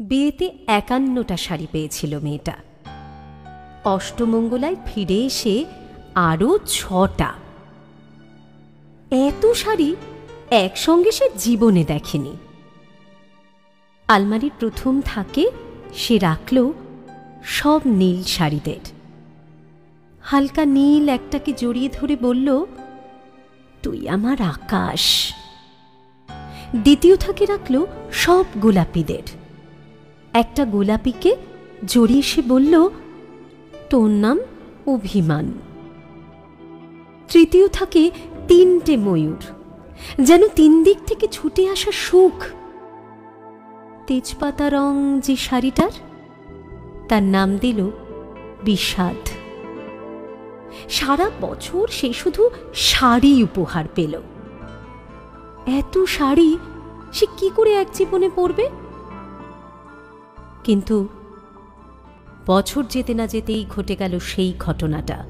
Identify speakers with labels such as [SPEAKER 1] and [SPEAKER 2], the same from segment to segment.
[SPEAKER 1] বিয়েতে ৫১টা শাড়ি পেয়েছিল মেয়েটা। অষ্টমঙ্গলায় ফিরে এসে আরও ৬টা। এত শাড়ি একসঙ্গে সে জীবনে দেখেনি। আলমারির প্রথম থাকে সে রাখল সব নীল শাড়িদের। হালকা নীল একটাকে জড়িয়ে ধরে বলল, তুই আমার আকাশ। দ্বিতীয় থাকে রাখল সব গোলাপিদের। একটা গোলাপিকে জড়িয়ে সে বলল, তোর নাম অভিমান। তৃতীয় থাকে ৩টে ময়ূর, যেন ৩ দিক থেকে ছুটে আসা সুখ। তেজপাতা রং যে শাড়িটার, তার নাম দিল বিষাদ। সারা বছর সে শুধু শাড়ি উপহার পেল। এত শাড়ি সে কি করে এক জীবনে পরবে? কিন্তু বছর যেতে না যেতেই ঘটে গেল সেই ঘটনাটা।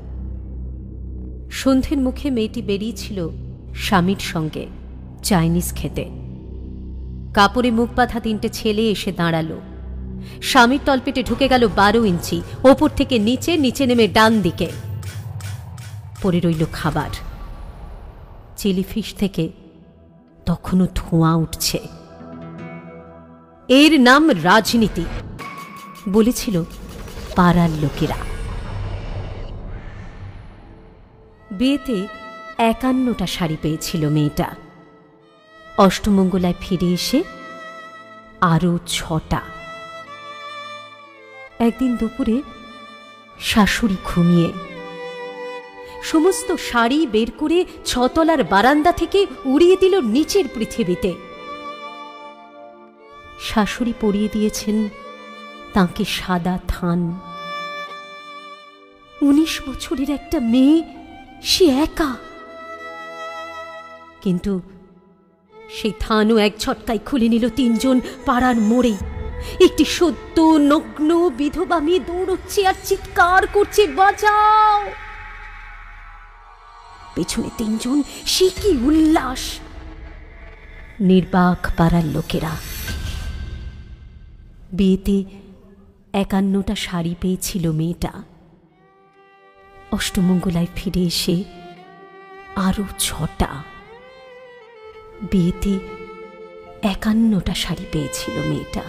[SPEAKER 1] সন্ধ্যের মুখে মেয়েটি বেরিয়েছিল স্বামীর সঙ্গে চাইনিজ খেতে। কাপড়ে মুখ বাঁধা ৩টে ছেলে এসে দাঁড়ালো। স্বামীর তলপেটে ঢুকে গেল ১২ ইঞ্চি, ওপর থেকে নিচে, নিচে নেমে ডান দিকে পড়ে রইল খাবার। চিলিফিশ থেকে তখনও ধোঁয়া উঠছে। এর নাম রাজনীতি, বলেছিল পাড়ার লোকেরা। বিয়েতে ৫১টা শাড়ি পেয়েছিল মেয়েটা। অষ্টমঙ্গলায় ফিরে এসে আরও ৬টা। একদিন দুপুরে শাশুড়ি ঘুমিয়ে সমস্ত শাড়ি বের করে ৬তলার বারান্দা থেকে উড়িয়ে দিল নিচের পৃথিবীতে। শাশুড়ি পরিয়ে দিয়েছেন তাঁকে সাদা থান। ১৯ বছরের একটা মেয়ে, সে একা। কিন্তু সেই থানও এক ঝটকায় খুলে নিল ৩জন পাড়ার মোড়ে। একটি সদ্য নগ্ন বিধবা মেয়ে দৌড়চ্ছে আর চিৎকার করছে, বাঁচাও। পেছনে ৩জন, সে কি উল্লাস! নির্বাক পাড়ার লোকেরা। বিয়েতে ৫১টা শাড়ি পেয়েছিল মেয়েটা। অষ্টমঙ্গলায় ফিরে এসে আরও ৬টা। বিয়েতে ৫১টা শাড়ি পেয়েছিল মেয়েটা।